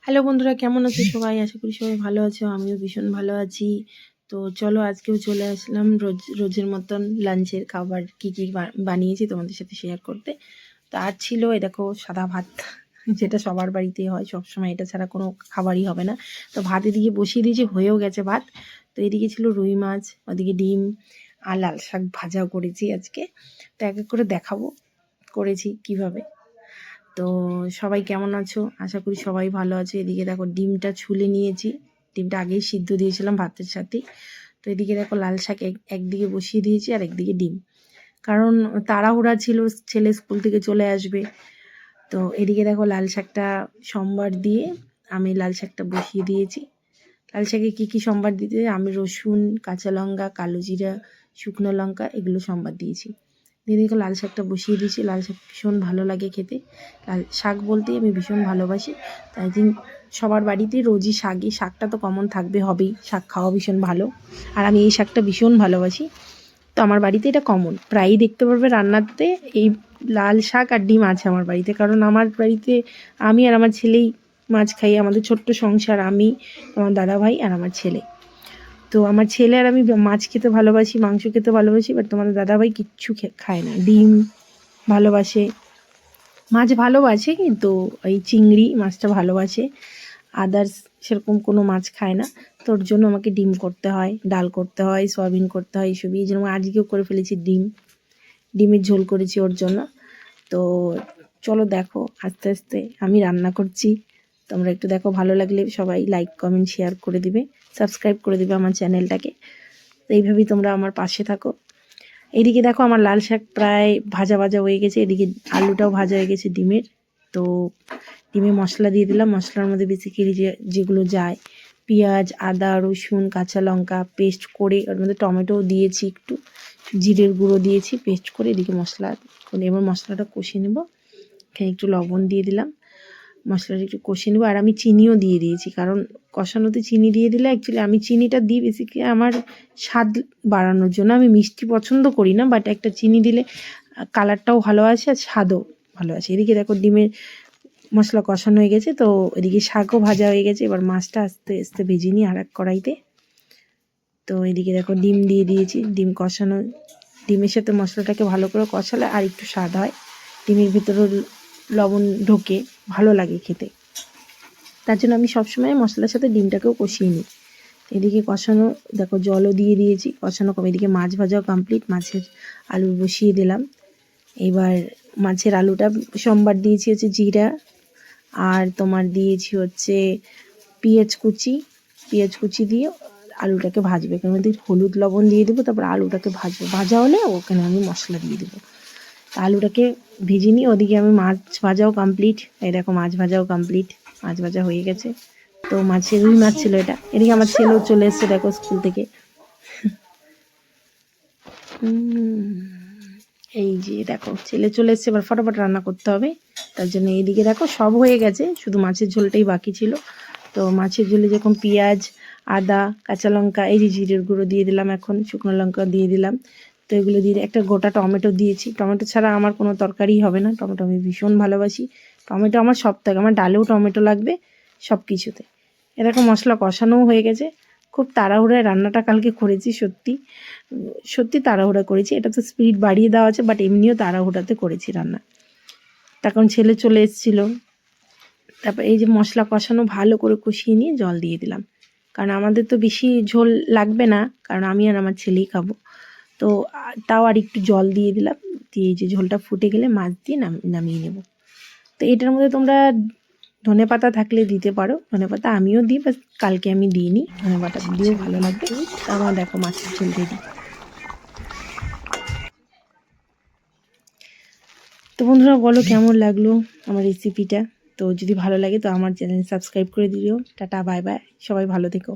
Hello বন্ধুরা, কেমন আছো সবাই? আশা করি সবাই ভালো আছো। আমিও ভীষণ ভালো আছি। তো চলো, আজকেও চলে আসলাম রোজের মতন লাঞ্চের খাবার কি কি বানিয়েছি তোমাদের সাথে শেয়ার করতে। তো আজ ছিল এই দেখো সাদা ভাত, যেটা সবার বাড়িতেই হয় সবসময়, এটা ছাড়া কোনো খাবারই হবে না। তো ভাত এদিকে বসিয়ে দিয়েছি, হয়েও গেছে ভাত। তো এদিকে ছিল রুই মাছ, ওদিকে ডিম আর লাল শাক ভাজাও করেছি আজকে। তো এক এক করে দেখাবো করেছি কিভাবে। তো সবাই কেমন আছো? আশা করি সবাই ভালো আছে। এদিকে দেখো ডিমটা ছুলে নিয়েছি, ডিমটা আগেই সিদ্ধ দিয়েছিলাম ভাতের সাথেই। তো এদিকে দেখো লাল শাক একদিকে বসিয়ে দিয়েছি আর একদিকে ডিম, কারণ তাড়াহুড়া ছিল, ছেলে স্কুল থেকে চলে আসবে। তো এদিকে দেখো লাল শাকটা সম্বার দিয়ে আমি লাল শাকটা বসিয়ে দিয়েছি। লাল শাকে কী কী সম্বার দিতে, আমি রসুন, কাঁচা লঙ্কা, কালো জিরা, শুকনো লঙ্কা এগুলো সম্বার দিয়েছি। দিয়ে দেখো লাল শাকটা বসিয়ে দিয়েছি। লাল শাক ভীষণ ভালো লাগে খেতে, লাল শাক বলতেই আমি ভীষণ ভালোবাসি। তাই সবার বাড়িতেই রোজই শাকটা তো কমন থাকবে, হবেই। শাক খাওয়া ভীষণ ভালো, আর আমি এই শাকটা ভীষণ ভালোবাসি। তো আমার বাড়িতে এটা কমন, প্রায়ই দেখতে পারবে রান্নাতে এই লাল শাক আর ডিম আছে আমার বাড়িতে। কারণ আমার বাড়িতে আমি আর আমার ছেলেই মাছ খাই, আমাদের ছোট্ট সংসার, আমি, আমার দাদাভাই আর আমার ছেলে। তো আমার ছেলে আর আমি মাছ খেতে ভালোবাসি, মাংস খেতে ভালোবাসি, বাট তোমাদের দাদাভাই কিচ্ছু খায় না। ডিম ভালোবাসে, মাছ ভালোবাসে, কিন্তু ওই চিংড়ি মাছটা ভালোবাসে, আদার্স সেরকম কোনো মাছ খায় না। তোর জন্য আমাকে ডিম করতে হয়, ডাল করতে হয়, সয়াবিন করতে হয়, এসবই। এই জন্য আজকেও করে ফেলেছি ডিমের ঝোল করেছি ওর জন্য। তো চলো দেখো আস্তে আস্তে আমি রান্না করছি, তোমরা একটু দেখো। ভালো লাগলে সবাই লাইক কমেন্ট শেয়ার করে দিবে, সাবস্ক্রাইব করে দিবে আমার চ্যানেলটাকে। তো এইভাবেই তোমরা আমার পাশে থাকো। এইদিকে দেখো আমার লাল শাক প্রায় ভাজা ভাজা হয়ে গেছে, এদিকে আলুটাও ভাজা হয়ে গেছে ডিমের। তো ডিমে মশলা দিয়ে দিলাম। মশলার মধ্যে বেসিক্যালি যেগুলো যায়, পেঁয়াজ, আদা, রসুন, কাঁচা লঙ্কা পেস্ট করে, ওর মধ্যে টমেটোও দিয়েছি, একটু জিরের গুঁড়ো দিয়েছি পেস্ট করে। এদিকে মশলা করে এবার মশলাটা কষিয়ে নেব। এখানে একটু লবণ দিয়ে দিলাম, মশলাটা একটু কষিয়ে নেবো। আর আমি চিনিও দিয়ে দিয়েছি, কারণ কষানোতে চিনি দিয়ে দিলে, অ্যাকচুয়ালি আমি চিনিটা দিই বেসিক্যালি আমার স্বাদ বাড়ানোর জন্য। আমি মিষ্টি পছন্দ করি না, বাট একটা চিনি দিলে কালারটাও ভালো আসে আর স্বাদও ভালো আসে। এদিকে দেখো ডিমের মশলা কষানো হয়ে গেছে, তো এদিকে শাকও ভাজা হয়ে গেছে। এবার মাছটা আস্তে আস্তে ভেজে নিই আর এক কড়াইতে। তো এদিকে দেখো ডিম দিয়ে দিয়েছি, ডিম কষানো, ডিমের সাথে মশলাটাকে ভালো করে কষালে আর একটু স্বাদ হয়, ডিমের ভিতরেও লবণ ঢোকে, ভালো লাগে খেতে। তার জন্য আমি সবসময় মশলার সাথে ডিমটাকেও কষিয়ে নিই। এদিকে কষানো দেখো জলও দিয়ে দিয়েছি, কষানো কম। এদিকে মাছ ভাজাও কমপ্লিট, মাছের আলু বসিয়ে দিলাম। এবার মাছের আলুটা সোমবার দিয়েছি হচ্ছে জিরা, আর তোমার দিয়েছি হচ্ছে পেঁয়াজ কুচি দিয়ে আলুটাকে ভাজবে। এখানে মধ্যে হলুদ লবণ দিয়ে দেবো, তারপর আলুটাকে ভাজবো। ভাজা হলে ওখানে আমি মশলা দিয়ে দেবো। আলুটাকে ভেজে নিই। ওদিকে আমি মাছ ভাজাও কমপ্লিট, এই দেখো মাছ ভাজাও কমপ্লিট, মাছ ভাজা হয়ে গেছে। তো রুই মাছ ছিল এটা। এদিকে আমার ছেলেও চলে এসছে দেখো স্কুল থেকে। এই যে দেখো ছেলে চলে এসছে, এবার ফটাফট রান্না করতে হবে। তার জন্য এইদিকে দেখো সব হয়ে গেছে, শুধু মাছের ঝোলটাই বাকি ছিল। তো মাছের ঝোলে যখন পেঁয়াজ, আদা, কাঁচা লঙ্কা, এই যে জিরের গুঁড়ো দিয়ে দিলাম, এখন শুকনো লঙ্কা দিয়ে দিলাম। তো এগুলো দিয়ে একটা গোটা টমেটো দিয়েছি। টমেটো ছাড়া আমার কোনো তরকারিই হবে না, টমেটো আমি ভীষণ ভালোবাসি। টমেটো আমার সব থেকে, আমার ডালেও টমেটো লাগবে, সব কিছুতে। এরকম মশলা কষানোও হয়ে গেছে। খুব তাড়াহুড়ায় রান্নাটা কালকে করেছি, সত্যি তাড়াহুড়া করেছি। এটা তো স্পিড বাড়িয়ে দেওয়া আছে, বাট এমনিও তাড়াহুড়াতে করেছি রান্না, তখন ছেলে চলে এসেছিলো। তারপর এই যে মশলা কষানো ভালো করে কষিয়ে নিয়ে জল দিয়ে দিলাম, কারণ আমাদের তো বেশি ঝোল লাগবে না, কারণ আমি আর আমার ছেলেই খাবো। তো তাও আর একটু জল দিয়ে দিলাম, দিয়ে এই যে ঝোলটা ফুটে গেলে মাছ দিয়ে নামিয়ে নেব। তো এটার মধ্যে তোমরা ধনেপাতা থাকলে দিতে পারো, ধনেপাতা আমিও দিই, বাট কালকে আমি দিইনি। ধনেপাতা দিলেও ভালো লাগবে। তো আমার দেখো মাছের ঝোল রেডি। তো বন্ধুরা বলো কেমন লাগলো আমার রেসিপিটা। তো যদি ভালো লাগে তো আমার চ্যানেল সাবস্ক্রাইব করে দিও। টাটা, বাই বাই, সবাই ভালো থেকো।